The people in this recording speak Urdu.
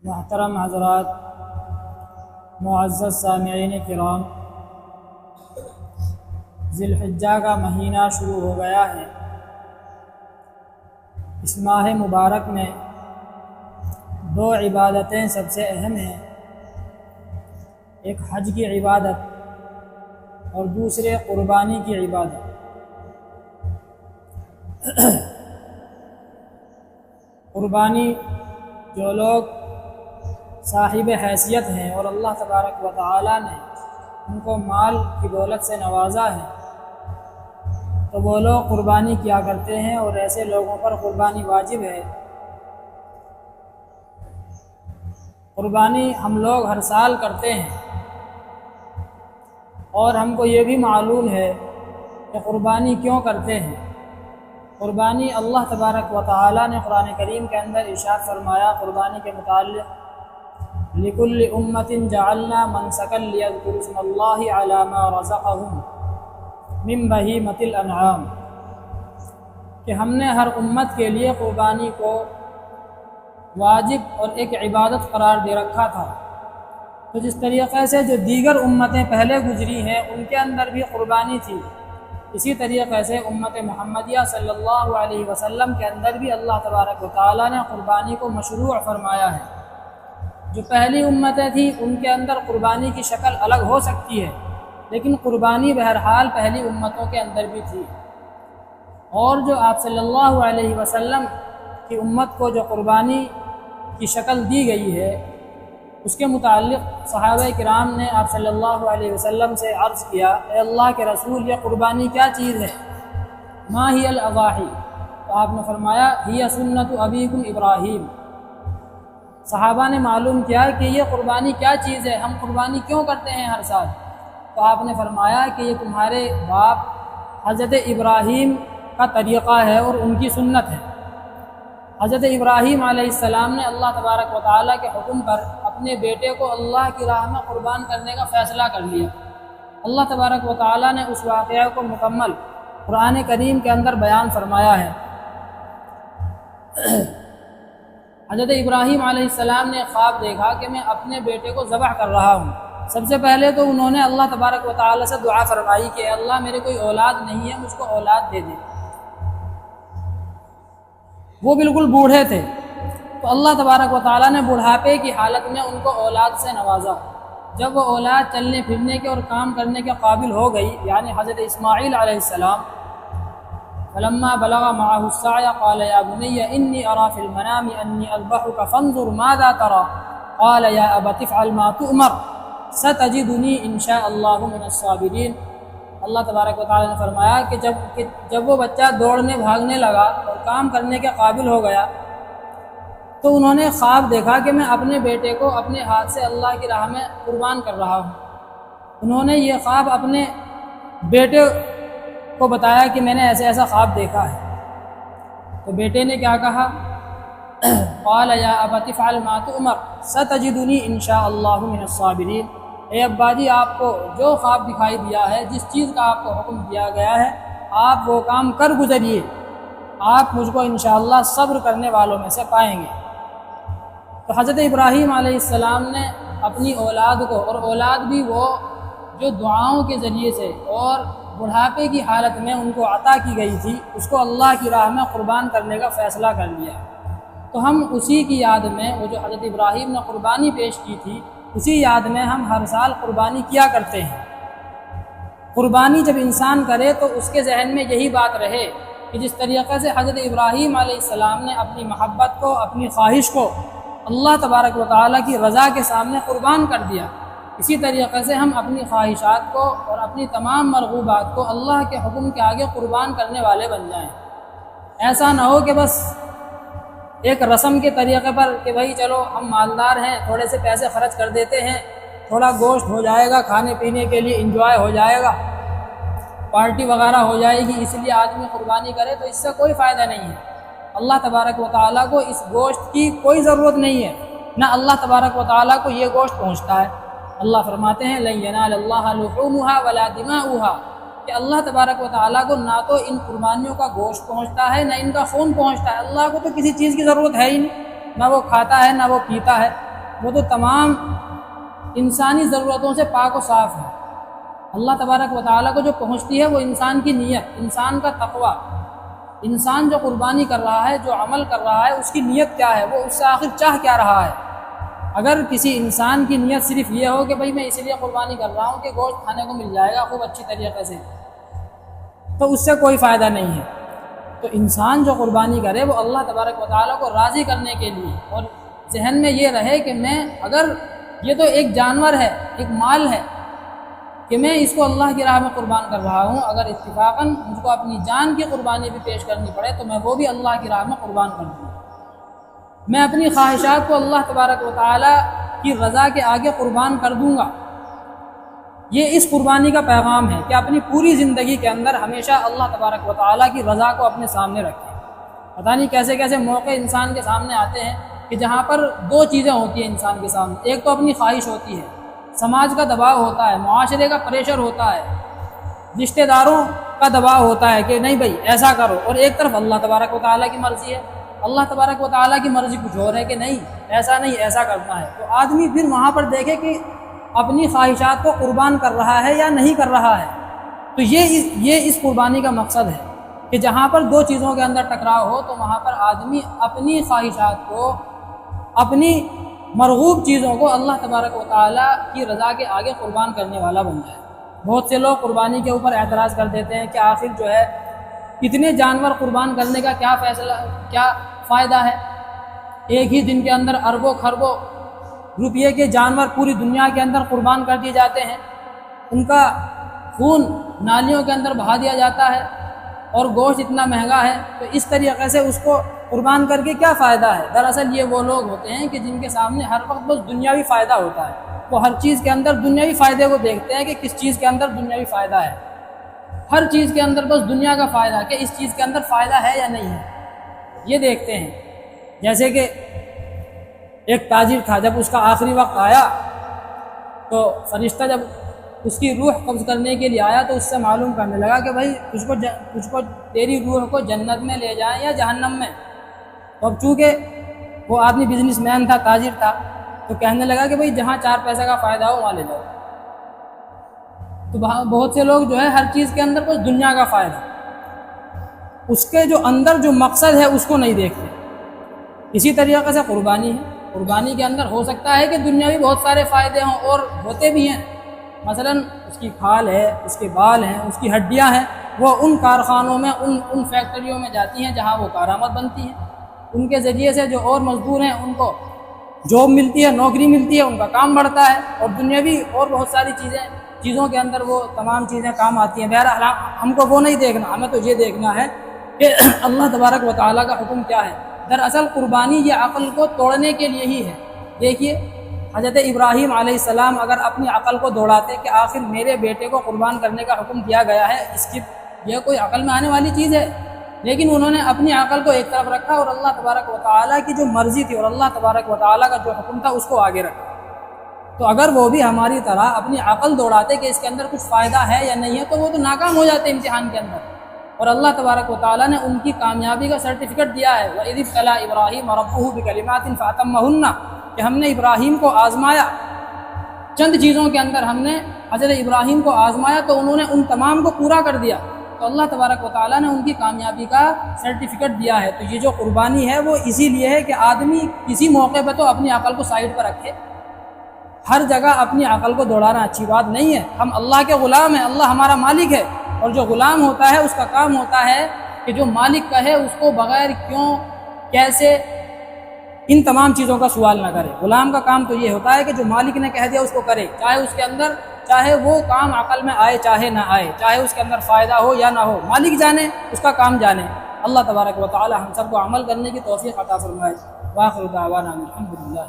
محترم حضرات، معزز سامعین کرام، ذی الحجہ کا مہینہ شروع ہو گیا ہے۔ اس ماہ مبارک میں دو عبادتیں سب سے اہم ہیں، ایک حج کی عبادت اور دوسرے قربانی کی عبادت۔ قربانی جو لوگ صاحب حیثیت ہیں اور اللہ تبارک و تعالی نے ان کو مال کی دولت سے نوازا ہے، تو وہ لوگ قربانی کیا کرتے ہیں، اور ایسے لوگوں پر قربانی واجب ہے۔ قربانی ہم لوگ ہر سال کرتے ہیں، اور ہم کو یہ بھی معلوم ہے کہ قربانی کیوں کرتے ہیں۔ قربانی اللہ تبارک و تعالی نے قرآن کریم کے اندر ارشاد فرمایا قربانی کے متعلق، لِكُلِّ أُمَّةٍ جَعَلْنَا مَنْسَكًا لِيَذْكُرُوا اسْمَ اللَّهِ عَلَى مَا رَزَقَهُم مِّن بَهِيمَةِ الْأَنْعَامِ، کہ ہم نے ہر امت کے لیے قربانی کو واجب اور ایک عبادت قرار دے رکھا تھا۔ تو جس طریقے سے جو دیگر امتیں پہلے گزری ہیں ان کے اندر بھی قربانی تھی، اسی طریقے سے امت محمدیہ صلی اللہ علیہ وسلم کے اندر بھی اللہ تبارک و تعالیٰ نے قربانی کو مشروع فرمایا ہے۔ جو پہلی امتیں تھیں ان کے اندر قربانی کی شکل الگ ہو سکتی ہے، لیکن قربانی بہرحال پہلی امتوں کے اندر بھی تھی۔ اور جو آپ صلی اللہ علیہ وسلم کی امت کو جو قربانی کی شکل دی گئی ہے، اس کے متعلق صحابہ کرام نے آپ صلی اللہ علیہ وسلم سے عرض کیا، اے اللہ کے رسول، یہ قربانی کیا چیز ہے؟ ما ہی الاضاحی؟ تو آپ نے فرمایا، ہی سنت ابیکم ابراہیم۔ صحابہ نے معلوم کیا کہ یہ قربانی کیا چیز ہے، ہم قربانی کیوں کرتے ہیں ہر سال؟ تو آپ نے فرمایا کہ یہ تمہارے باپ حضرت ابراہیم کا طریقہ ہے اور ان کی سنت ہے۔ حضرت ابراہیم علیہ السلام نے اللہ تبارک و تعالیٰ کے حکم پر اپنے بیٹے کو اللہ کی راہ میں قربان کرنے کا فیصلہ کر لیا۔ اللہ تبارک و تعالیٰ نے اس واقعہ کو مکمل قرآن کریم کے اندر بیان فرمایا ہے۔ حضرت ابراہیم علیہ السلام نے خواب دیکھا کہ میں اپنے بیٹے کو ذبح کر رہا ہوں۔ سب سے پہلے تو انہوں نے اللہ تبارک و تعالیٰ سے دعا فرمائی کہ اللہ میرے کوئی اولاد نہیں ہے، مجھ کو اولاد دے دے۔ وہ بالکل بوڑھے تھے، تو اللہ تبارک و تعالیٰ نے بڑھاپے کی حالت میں ان کو اولاد سے نوازا۔ جب وہ اولاد چلنے پھرنے کے اور کام کرنے کے قابل ہو گئی، یعنی حضرت اسماعیل علیہ السلام، فلما بلغ معه السعي قال يا بني إني أرى في المنام أني أذبحك فانظر ماذا ترى قال يا أبت افعل ما تؤمر ستجدني إن شاء الله من الصابرين۔ اللہ تبارک و تعالیٰ نے فرمایا کہ جب وہ بچہ دوڑنے بھاگنے لگا اور کام کرنے کے قابل ہو گیا، تو انہوں نے خواب دیکھا کہ میں اپنے بیٹے کو اپنے ہاتھ سے اللہ کی راہ میں قربان کر رہا ہوں۔ انہوں نے یہ خواب اپنے بیٹے کو بتایا کہ میں نے ایسے ایسا خواب دیکھا ہے۔ تو بیٹے نے کیا کہا؟ قال یا ابت افعل ما تؤمر ستجدنی ان شاء اللہ من الصابرین۔ اے ابا جی، آپ کو جو خواب دکھائی دیا ہے، جس چیز کا آپ کو حکم دیا گیا ہے، آپ وہ کام کر گزریے، آپ مجھ کو انشاءاللہ صبر کرنے والوں میں سے پائیں گے۔ تو حضرت ابراہیم علیہ السلام نے اپنی اولاد کو، اور اولاد بھی وہ جو دعاؤں کے ذریعے سے اور بڑھاپے کی حالت میں ان کو عطا کی گئی تھی، اس کو اللہ کی راہ میں قربان کرنے کا فیصلہ کر لیا۔ تو ہم اسی کی یاد میں، وہ جو حضرت ابراہیم نے قربانی پیش کی تھی، اسی یاد میں ہم ہر سال قربانی کیا کرتے ہیں۔ قربانی جب انسان کرے تو اس کے ذہن میں یہی بات رہے کہ جس طریقے سے حضرت ابراہیم علیہ السلام نے اپنی محبت کو، اپنی خواہش کو اللہ تبارک و تعالیٰ کی رضا کے سامنے قربان کر دیا، اسی طریقے سے ہم اپنی خواہشات کو اور اپنی تمام مرغوبات کو اللہ کے حکم کے آگے قربان کرنے والے بن جائیں۔ ایسا نہ ہو کہ بس ایک رسم کے طریقے پر کہ بھائی چلو ہم مالدار ہیں، تھوڑے سے پیسے خرچ کر دیتے ہیں، تھوڑا گوشت ہو جائے گا، کھانے پینے کے لیے انجوائے ہو جائے گا، پارٹی وغیرہ ہو جائے گی، اس لیے آدمی قربانی کرے، تو اس سے کوئی فائدہ نہیں ہے۔ اللہ تبارک و تعالیٰ کو اس گوشت کی کوئی ضرورت نہیں ہے، نہ اللہ تبارک و تعالیٰ کو یہ گوشت پہنچتا ہے۔ اللہ فرماتے ہیں لن ینال اللہ لحومها ولا دماؤها، کہ اللہ تبارک و تعالیٰ کو نہ تو ان قربانیوں کا گوشت پہنچتا ہے، نہ ان کا خون پہنچتا ہے۔ اللہ کو تو کسی چیز کی ضرورت ہے ہی نہیں، نہ وہ کھاتا ہے نہ وہ پیتا ہے۔ وہ تو تمام انسانی ضرورتوں سے پاک و صاف ہے۔ اللہ تبارک و تعالیٰ کو جو پہنچتی ہے وہ انسان کی نیت، انسان کا تقوی، انسان جو قربانی کر رہا ہے، جو عمل کر رہا ہے، اس کی نیت کیا ہے، وہ اس سے آخر چاہ کیا رہا ہے۔ اگر کسی انسان کی نیت صرف یہ ہو کہ بھئی میں اس لیے قربانی کر رہا ہوں کہ گوشت کھانے کو مل جائے گا خوب اچھی طریقے سے، تو اس سے کوئی فائدہ نہیں ہے۔ تو انسان جو قربانی کرے وہ اللہ تبارک و تعالیٰ کو راضی کرنے کے لیے، اور ذہن میں یہ رہے کہ میں اگر یہ تو ایک جانور ہے، ایک مال ہے کہ میں اس کو اللہ کی راہ میں قربان کر رہا ہوں، اگر اتفاقاً مجھ کو اپنی جان کی قربانی بھی پیش کرنی پڑے تو میں وہ بھی اللہ کی راہ میں قربان کر دوں۔ میں اپنی خواہشات کو اللہ تبارک و تعالیٰ کی رضا کے آگے قربان کر دوں گا۔ یہ اس قربانی کا پیغام ہے کہ اپنی پوری زندگی کے اندر ہمیشہ اللہ تبارک و تعالیٰ کی رضا کو اپنے سامنے رکھیں۔ پتہ نہیں کیسے کیسے موقع انسان کے سامنے آتے ہیں کہ جہاں پر دو چیزیں ہوتی ہیں انسان کے سامنے، ایک تو اپنی خواہش ہوتی ہے، سماج کا دباؤ ہوتا ہے، معاشرے کا پریشر ہوتا ہے، رشتہ داروں کا دباؤ ہوتا ہے کہ نہیں بھائی ایسا کرو، اور ایک طرف اللہ تبارک و تعالیٰ کی مرضی ہے، اللہ تبارک و تعالیٰ کی مرضی کچھ اور ہے کہ نہیں ایسا نہیں ایسا کرنا ہے۔ تو آدمی پھر وہاں پر دیکھے کہ اپنی خواہشات کو قربان کر رہا ہے یا نہیں کر رہا ہے۔ تو یہ اس قربانی کا مقصد ہے کہ جہاں پر دو چیزوں کے اندر ٹکراؤ ہو تو وہاں پر آدمی اپنی خواہشات کو، اپنی مرغوب چیزوں کو اللہ تبارک و تعالیٰ کی رضا کے آگے قربان کرنے والا بن جائے۔ بہت سے لوگ قربانی کے اوپر اعتراض کر دیتے ہیں کہ آخر جو ہے اتنے جانور قربان کرنے کا کیا فائدہ ہے، ایک ہی دن کے اندر اربوں خربوں روپیے کے جانور پوری دنیا کے اندر قربان کر دیے جاتے ہیں، ان کا خون نالیوں کے اندر بہا دیا جاتا ہے، اور گوشت اتنا مہنگا ہے، تو اس طریقے سے اس کو قربان کر کے کیا فائدہ ہے؟ دراصل یہ وہ لوگ ہوتے ہیں کہ جن کے سامنے ہر وقت بس دنیاوی فائدہ ہوتا ہے، وہ ہر چیز کے اندر دنیاوی فائدے کو دیکھتے ہیں کہ کس چیز کے اندر دنیاوی فائدہ ہے، ہر چیز کے اندر بس دنیا کا فائدہ کہ اس چیز کے اندر فائدہ ہے یا نہیں ہے، یہ دیکھتے ہیں۔ جیسے کہ ایک تاجر تھا، جب اس کا آخری وقت آیا تو فرشتہ جب اس کی روح قبض کرنے کے لیے آیا تو اس سے معلوم کرنے لگا کہ بھائی تجھ کو تیری روح کو جنت میں لے جائیں یا جہنم میں۔ تو اب چونکہ وہ آدمی بزنس مین تھا، تاجر تھا، تو کہنے لگا کہ بھائی جہاں 4 پیسے کا فائدہ ہو وہاں لے جاؤ۔ تو بہت سے لوگ جو ہے ہر چیز کے اندر بس دنیا کا فائدہ، اس کے جو اندر جو مقصد ہے اس کو نہیں دیکھتے۔ اسی طریقے سے قربانی ہے، قربانی کے اندر ہو سکتا ہے کہ دنیاوی بہت سارے فائدے ہوں، اور ہوتے بھی ہیں، مثلا اس کی کھال ہے، اس کے بال ہیں، اس کی ہڈیاں ہیں، وہ ان کارخانوں میں، ان فیکٹریوں میں جاتی ہیں جہاں وہ کارآمد بنتی ہیں، ان کے ذریعے سے جو اور مزدور ہیں ان کو جاب ملتی ہے، نوکری ملتی ہے، ان کا کام بڑھتا ہے، اور دنیاوی اور بہت ساری چیزوں کے اندر وہ تمام چیزیں کام آتی ہیں۔ بہرحال ہم کو وہ نہیں دیکھنا، ہمیں تو یہ دیکھنا ہے کہ اللہ تبارک و تعالیٰ کا حکم کیا ہے۔ دراصل قربانی یہ عقل کو توڑنے کے لیے ہی ہے۔ دیکھیے حضرت ابراہیم علیہ السلام اگر اپنی عقل کو دوڑاتے کہ آخر میرے بیٹے کو قربان کرنے کا حکم دیا گیا ہے، یہ کوئی عقل میں آنے والی چیز ہے، لیکن انہوں نے اپنی عقل کو ایک طرف رکھا اور اللہ تبارک و تعالیٰ کی جو مرضی تھی اور اللہ تبارک و تعالیٰ کا جو حکم تھا اس کو آگے رکھا۔ تو اگر وہ بھی ہماری طرح اپنی عقل دوڑاتے کہ اس کے اندر کچھ فائدہ ہے یا نہیں ہے تو وہ تو ناکام ہو جاتے امتحان کے اندر، اور اللہ تبارک و تعالیٰ نے ان کی کامیابی کا سرٹیفکیٹ دیا ہے۔ وَإِذِ ابْتَلَىٰ إِبْرَاهِيمَ رَبُّهُ بِكَلِمَاتٍ فَأَتَمَّهُنَّ، کہ ہم نے ابراہیم کو آزمایا، چند چیزوں کے اندر ہم نے حضرت ابراہیم کو آزمایا تو انہوں نے ان تمام کو پورا کر دیا، تو اللہ تبارک و تعالیٰ نے ان کی کامیابی کا سرٹیفکیٹ دیا ہے۔ تو یہ جو قربانی ہے وہ اسی لیے ہے کہ آدمی کسی موقع پہ تو اپنی عقل کو سائڈ پر رکھے، ہر جگہ اپنی عقل کو دوڑانا اچھی بات نہیں ہے۔ ہم اللہ کے غلام ہیں، اللہ ہمارا مالک ہے، اور جو غلام ہوتا ہے اس کا کام ہوتا ہے کہ جو مالک کہے اس کو بغیر کیوں، کیسے، ان تمام چیزوں کا سوال نہ کرے۔ غلام کا کام تو یہ ہوتا ہے کہ جو مالک نے کہہ دیا اس کو کرے، چاہے اس کے اندر، چاہے وہ کام عقل میں آئے چاہے نہ آئے، چاہے اس کے اندر فائدہ ہو یا نہ ہو، مالک جانے، اس کا کام جانے۔ اللہ تبارک و تعالی ہم سب کو عمل کرنے کی توفیق عطا فرمائے۔ وآخر دعوانا الحمدللہ۔